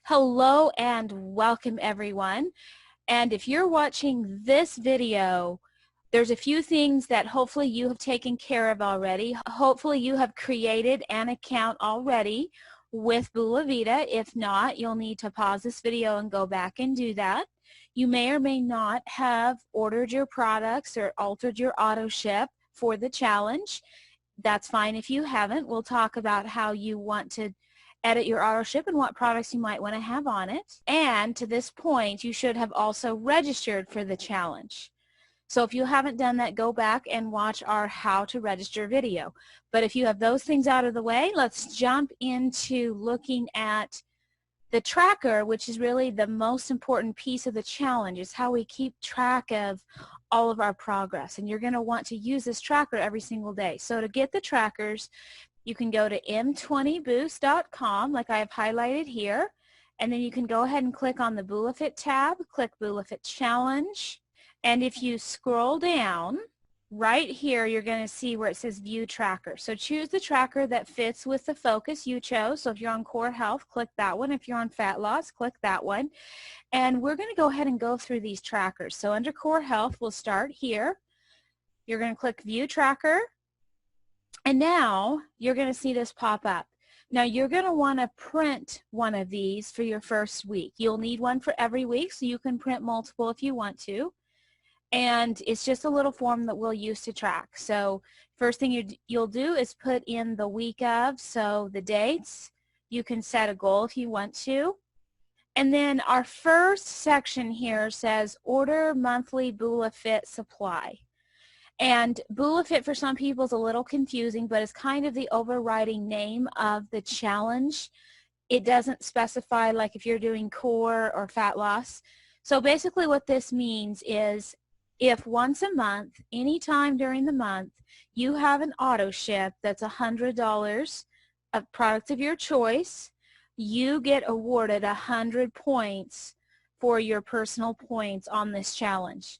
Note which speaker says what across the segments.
Speaker 1: Hello and welcome everyone. And if you're watching this video, there's a few things that hopefully you have taken care of already. Hopefully you have created an account already with Bulavita. If not, you'll need to pause this video and go back and do that. You may or may not have ordered your products or altered your auto ship for the challenge. That's fine if you haven't. We'll talk about how you want to edit your auto ship and what products you might want to have on it. And to this point, you should have also registered for the challenge. So if you haven't done that, go back and watch our how to register video. But if you have those things out of the way, let's jump into looking at the tracker, which is really the most important piece of the challenge. Is how we keep track of all of our progress. And you're going to want to use this tracker every single day. So to get the trackers, you can go to m20boost.com like I have highlighted here, and then you can go ahead and click on the BulaFit tab, click BulaFit Challenge, and if you scroll down, right here you're going to see where it says View Tracker. So choose the tracker that fits with the focus you chose. So if you're on core health, click that one. If you're on fat loss, click that one. And we're going to go ahead and go through these trackers. So under core health, we'll start here. You're going to click View Tracker. And now you're going to see this pop up. Now you're going to want to print one of these for your first week. You'll need one for every week, so you can print multiple if you want to. And it's just a little form that we'll use to track. So first thing you'll do is put in the week of, so the dates. You can set a goal if you want to. And then our first section here says order monthly BulaFit supply. And BulaFit for some people is a little confusing, but it's kind of the overriding name of the challenge. It doesn't specify like if you're doing core or fat loss. So basically what this means is if once a month, anytime during the month, you have an auto ship that's $100 of products of your choice, you get awarded 100 points for your personal points on this challenge.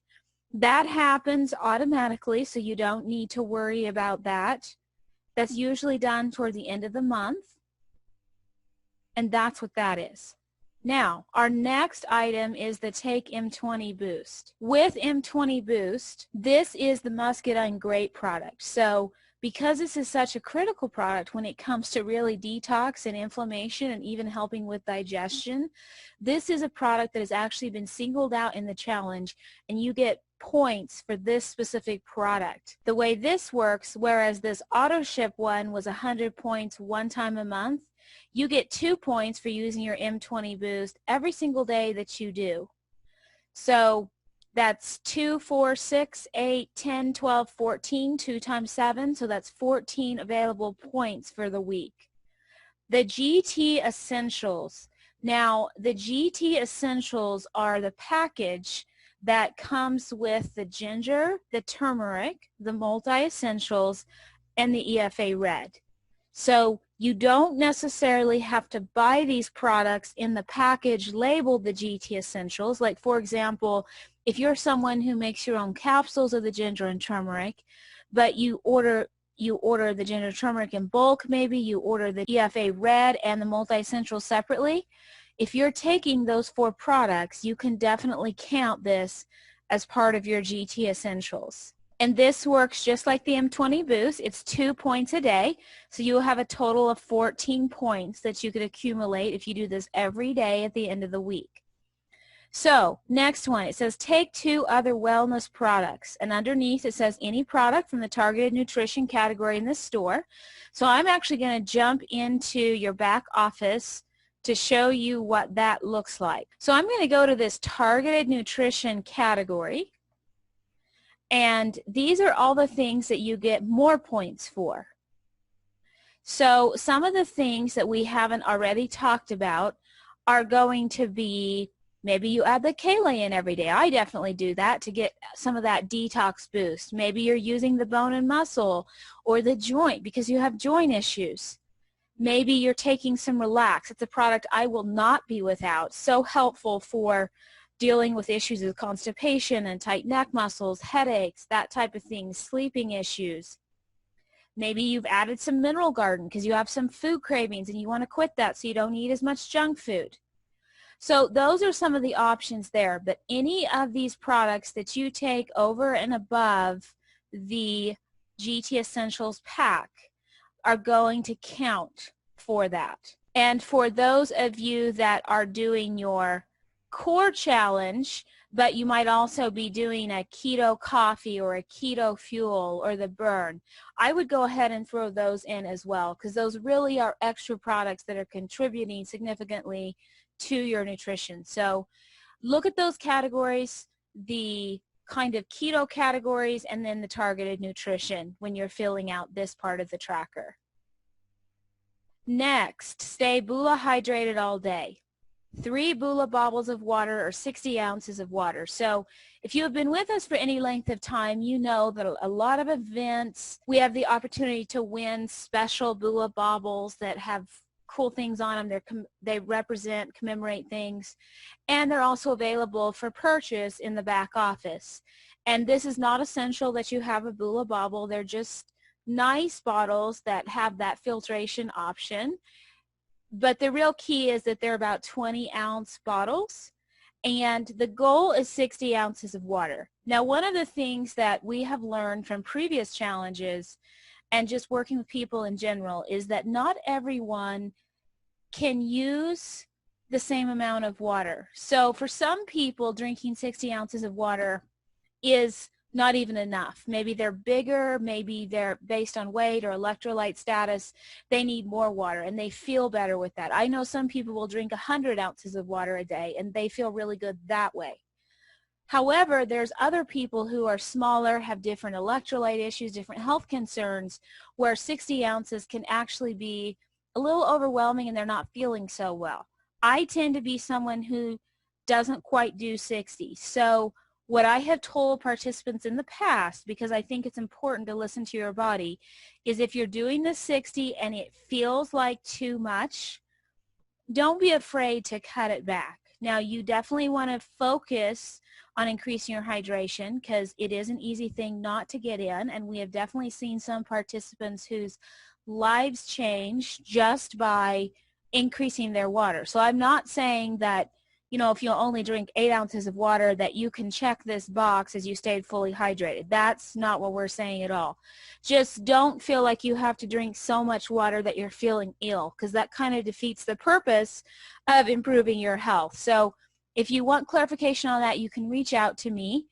Speaker 1: That happens automatically, so you don't need to worry about that. That's usually done toward the end of the month, and that's what that is. Now, our next item is the Take M20 Boost. With M20 Boost, this is the Muscadine Great product. So because this is such a critical product when it comes to really detox and inflammation and even helping with digestion, this is a product that has actually been singled out in the challenge, and you get points for this specific product. The way this works, whereas this auto ship one was 100 points one time a month, you get 2 points for using your M20 Boost every single day that you do. So that's 2, 4, 6, 8, 10, 12, 14, 2 times 7, so that's 14 available points for the week. The GT Essentials. Now, the GT Essentials are the package that comes with the ginger, the turmeric, the multi-essentials, and the EFA Red. So you don't necessarily have to buy these products in the package labeled the GT Essentials. Like, for example, if you're someone who makes your own capsules of the ginger and turmeric, but you order the ginger turmeric in bulk, maybe you order the EFA Red and the multi-essentials separately, if you're taking those 4 products, you can definitely count this as part of your GT Essentials. And this works just like the M20 Boost. It's 2 points a day, so you'll have a total of 14 points that you could accumulate if you do this every day at the end of the week. So, next one, it says take 2 other wellness products, and underneath it says any product from the targeted nutrition category in this store. So I'm actually going to jump into your back office to show you what that looks like. So I'm going to go to this targeted nutrition category, and these are all the things that you get more points for. So some of the things that we haven't already talked about are going to be, maybe you add the Kale in every day. I definitely do that to get some of that detox boost. Maybe you're using the bone and muscle or the joint because you have joint issues. Maybe you're taking some Relax. It's a product I will not be without. So helpful for dealing with issues of constipation and tight neck muscles, headaches, that type of thing, sleeping issues. Maybe you've added some Mineral Garden because you have some food cravings and you want to quit that so you don't eat as much junk food. So those are some of the options there, but any of these products that you take over and above the GT Essentials pack are going to count for that. And for those of you that are doing your core challenge, but you might also be doing a keto coffee or a keto fuel or the burn, I would go ahead and throw those in as well, because those really are extra products that are contributing significantly to your nutrition. So look at those categories, the kind of keto categories, and then the targeted nutrition when you're filling out this part of the tracker. Next, stay Bula hydrated all day. 3 Bula bobbles of water or 60 ounces of water. So if you have been with us for any length of time, you know that a lot of events, we have the opportunity to win special Bula bobbles that have cool things on them. They represent, commemorate things, and they're also available for purchase in the back office. And this is not essential that you have a Bula bobble. They're just nice bottles that have that filtration option. But the real key is that they're about 20-ounce bottles, and the goal is 60 ounces of water. Now, one of the things that we have learned from previous challenges and just working with people in general is that not everyone can use the same amount of water. So for some people, drinking 60 ounces of water is not even enough. Maybe they're bigger, maybe they're based on weight or electrolyte status, they need more water and they feel better with that. I know some people will drink 100 ounces of water a day and they feel really good that way. However, there's other people who are smaller, have different electrolyte issues, different health concerns, where 60 ounces can actually be a little overwhelming and they're not feeling so well. I tend to be someone who doesn't quite do 60. So what I have told participants in the past, because I think it's important to listen to your body, is if you're doing the 60 and it feels like too much, don't be afraid to cut it back. Now, you definitely want to focus on increasing your hydration because it is an easy thing not to get in, and we have definitely seen some participants whose lives change just by increasing their water. So I'm not saying that, you know, if you only drink 8 ounces of water that you can check this box as you stayed fully hydrated. That's not what we're saying at all. Just don't feel like you have to drink so much water that you're feeling ill, because that kind of defeats the purpose of improving your health. So if you want clarification on that, you can reach out to me.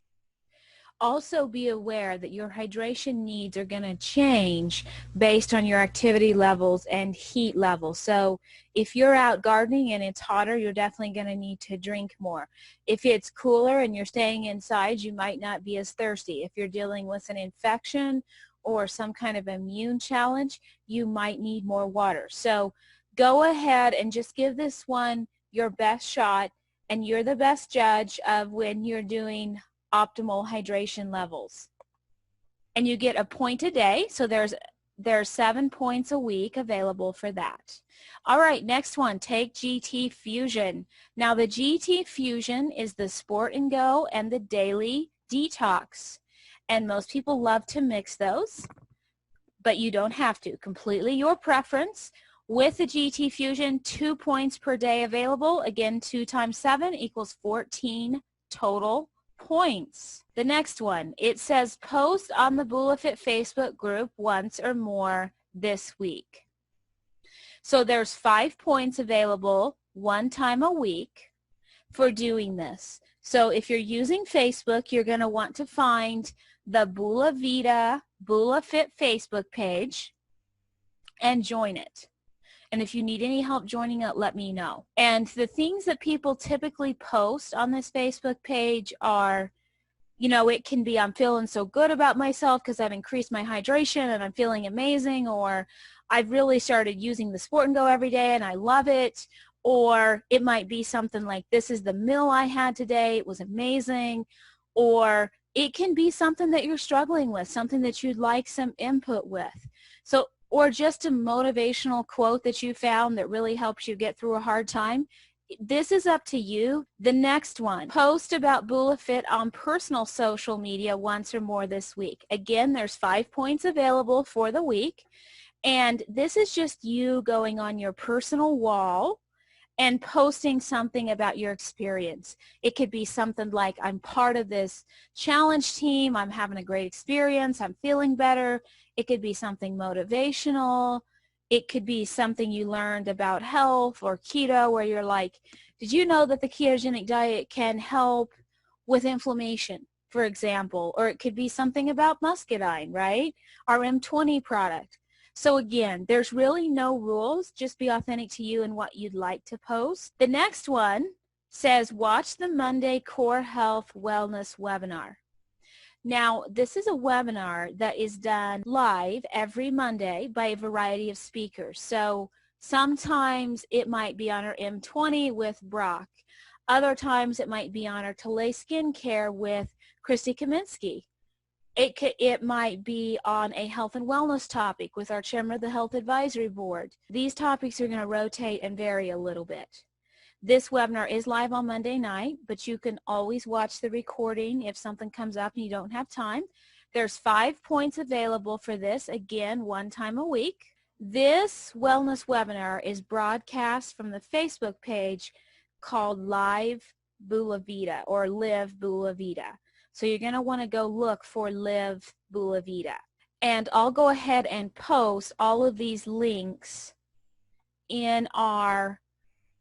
Speaker 1: Also be aware that your hydration needs are going to change based on your activity levels and heat levels. So if you're out gardening and it's hotter, you're definitely going to need to drink more. If it's cooler and you're staying inside, you might not be as thirsty. If you're dealing with an infection or some kind of immune challenge, you might need more water. So go ahead and just give this one your best shot, and you're the best judge of when you're doing optimal hydration levels. And you get a point a day, so there's 7 points a week available for that. All right, next one, take GT Fusion. Now the GT Fusion is the Sport and Go and the Daily Detox. And most people love to mix those, but you don't have to. Completely your preference. With the GT Fusion, 2 points per day available. Again, 2 times 7 equals 14 total points. The next one, it says post on the BulaFit Facebook group once or more this week. So there's 5 points available 1 time a week for doing this. So if you're using Facebook, you're going to want to find the Bula Vita BulaFit Facebook page and join it. And if you need any help joining it, let me know. And the things that people typically post on this Facebook page are, you know, it can be I'm feeling so good about myself because I've increased my hydration and I'm feeling amazing, or I've really started using the Sport and Go every day and I love it. Or it might be something like, this is the meal I had today, it was amazing. Or it can be something that you're struggling with, something that you'd like some input with. So, or just a motivational quote that you found that really helps you get through a hard time. This is up to you. The next one, post about BulaFit on personal social media once or more this week. Again, there's 5 points available for the week. And this is just you going on your personal wall and posting something about your experience. It could be something like, I'm part of this challenge team, I'm having a great experience, I'm feeling better. It could be something motivational. It could be something you learned about health or keto, where you're like, did you know that the ketogenic diet can help with inflammation, for example? Or it could be something about muscadine, right? Our M20 product. So again, there's really no rules. Just be authentic to you and what you'd like to post. The next one says, watch the Monday Core Health Wellness webinar. Now, this is a webinar that is done live every Monday by a variety of speakers. So sometimes it might be on our M20 with Brock. Other times it might be on our Tolay Skincare with Christy Kaminsky. It might be on a health and wellness topic with our chairman of the Health Advisory Board. These topics are going to rotate and vary a little bit. This webinar is live on Monday night, but you can always watch the recording if something comes up and you don't have time. There's 5 points available for this, again, 1 time a week. This wellness webinar is broadcast from the Facebook page called Live Bula Vita or Live Bula Vita. So you're going to want to go look for Live Bula Vita. And I'll go ahead and post all of these links in our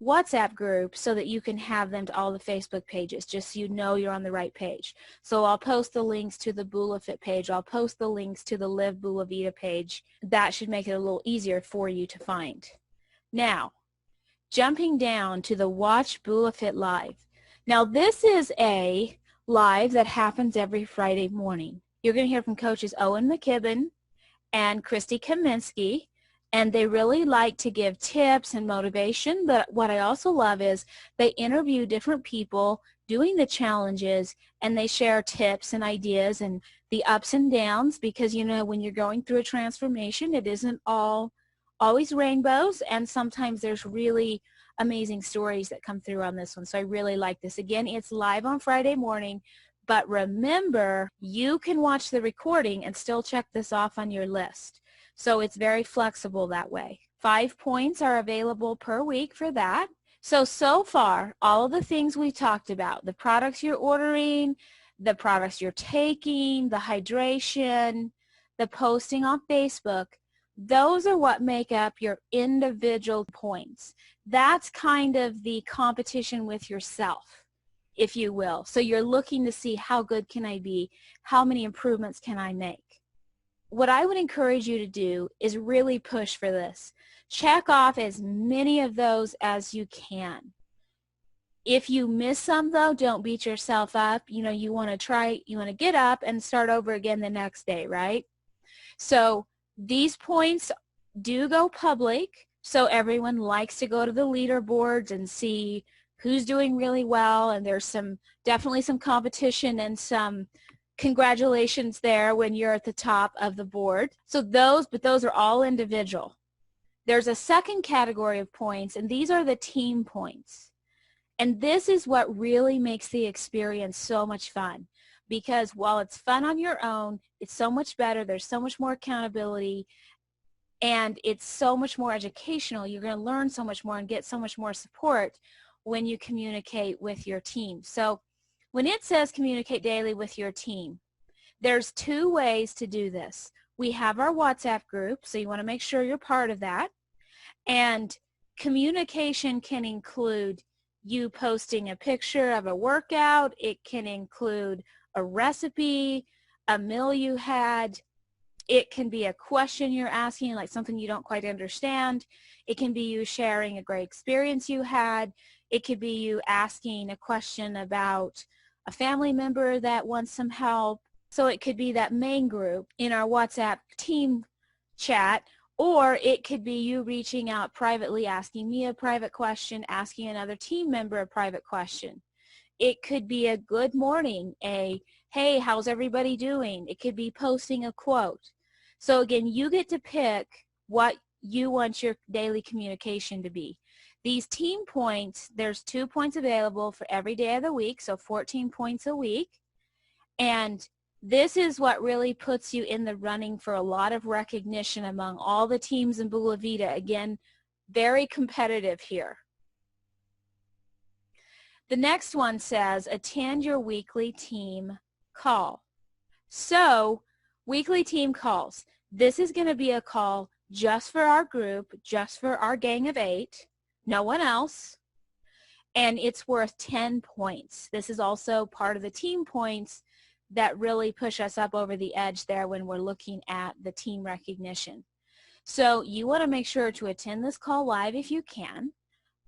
Speaker 1: WhatsApp group so that you can have them to all the Facebook pages, just so you know you're on the right page. So I'll post the links to the BulaFit page. I'll post the links to the Live Bula Vita page. That should make it a little easier for you to find. Now, jumping down to the Watch BulaFit Live. Now, this is a live that happens every Friday morning. You're going to hear from coaches Owen McKibben and Christy Kaminsky, and they really like to give tips and motivation. But what I also love is they interview different people doing the challenges, and they share tips and ideas and the ups and downs, because you know when you're going through a transformation, it isn't always rainbows, and sometimes there's really amazing stories that come through on this one. So I really like this. Again, it's live on Friday morning, but remember, you can watch the recording and still check this off on your list. So it's very flexible that way. 5 points are available per week for that. So far, all of the things we talked about, the products you're ordering, the products you're taking, the hydration, the posting on Facebook, those are what make up your individual points. That's kind of the competition with yourself, if you will. So you're looking to see, how good can I be? How many improvements can I make? What I would encourage you to do is really push for this. Check off as many of those as you can. If you miss some, though, don't beat yourself up. You know, you want to get up and start over again the next day, right? So these points do go public, so everyone likes to go to the leaderboards and see who's doing really well, and there's definitely some competition and some congratulations there when you're at the top of the board. So those are all individual. There's a second category of points, and these are the team points. And this is what really makes the experience so much fun, because while it's fun on your own, it's so much better. There's so much more accountability, and it's so much more educational. You're going to learn so much more and get so much more support when you communicate with your team. So when it says communicate daily with your team, there's 2 ways to do this. We have our WhatsApp group, so you want to make sure you're part of that. And communication can include you posting a picture of a workout. It can include a recipe, a meal you had. It can be a question you're asking, like something you don't quite understand. It can be you sharing a great experience you had. It could be you asking a question about a family member that wants some help. So it could be that main group in our WhatsApp team chat, or it could be you reaching out privately, asking me a private question, asking another team member a private question. It could be a good morning, a hey, how's everybody doing? It could be posting a quote. So again, you get to pick what you want your daily communication to be. These team points, there's 2 points available for every day of the week, so 14 points a week. And this is what really puts you in the running for a lot of recognition among all the teams in Bula Vita. Again, very competitive here. The next one says, attend your weekly team call. So, weekly team calls. This is going to be a call just for our group, just for our gang of 8, no one else, and it's worth 10 points. This is also part of the team points that really push us up over the edge there when we're looking at the team recognition. So you want to make sure to attend this call live if you can,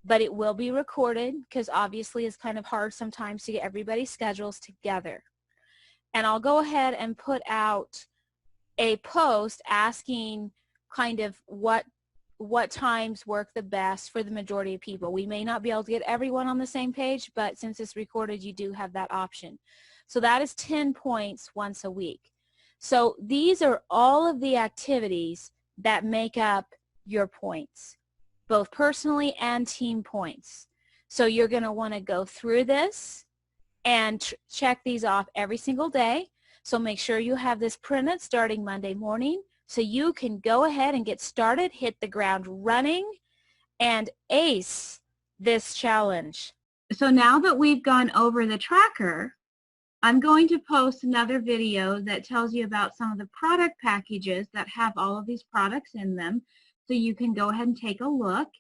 Speaker 1: but it will be recorded because obviously it's kind of hard sometimes to get everybody's schedules together. And I'll go ahead and put out a post asking kind of what times work the best for the majority of people. We may not be able to get everyone on the same page, but since it's recorded, you do have that option. So that is 10 points once a week. So these are all of the activities that make up your points, both personally and team points. So you're going to want to go through this and check these off every single day. So make sure you have this printed starting Monday morning so you can go ahead and get started, hit the ground running, and ace this challenge. So now that we've gone over the tracker, I'm going to post another video that tells you about some of the product packages that have all of these products in them. So you can go ahead and take a look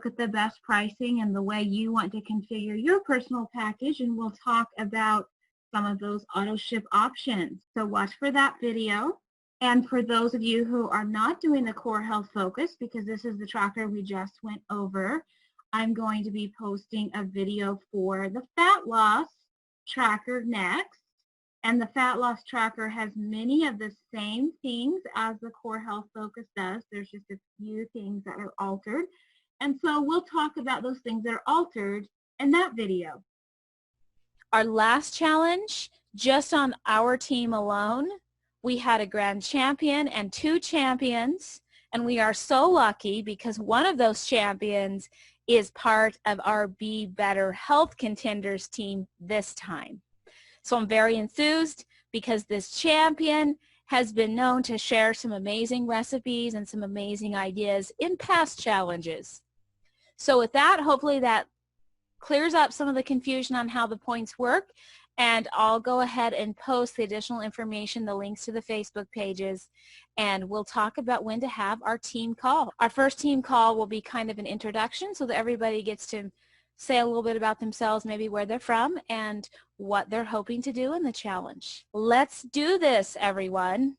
Speaker 1: at the best pricing and the way you want to configure your personal package, and we'll talk about some of those auto ship options. So watch for that video. And for those of you who are not doing the Core Health Focus, because this is the tracker we just went over, I'm going to be posting a video for the fat loss tracker next. And the fat loss tracker has many of the same things as the Core Health Focus does. There's just a few things that are altered. And so we'll talk about those things that are altered in that video. Our last challenge, just on our team alone, we had a grand champion and 2 champions, and we are so lucky because one of those champions is part of our Be Better Health Contenders team this time. So I'm very enthused because this champion has been known to share some amazing recipes and some amazing ideas in past challenges. So with that, hopefully that clears up some of the confusion on how the points work, and I'll go ahead and post the additional information, the links to the Facebook pages, and we'll talk about when to have our team call. Our first team call will be kind of an introduction so that everybody gets to say a little bit about themselves, maybe where they're from and what they're hoping to do in the challenge. Let's do this, everyone.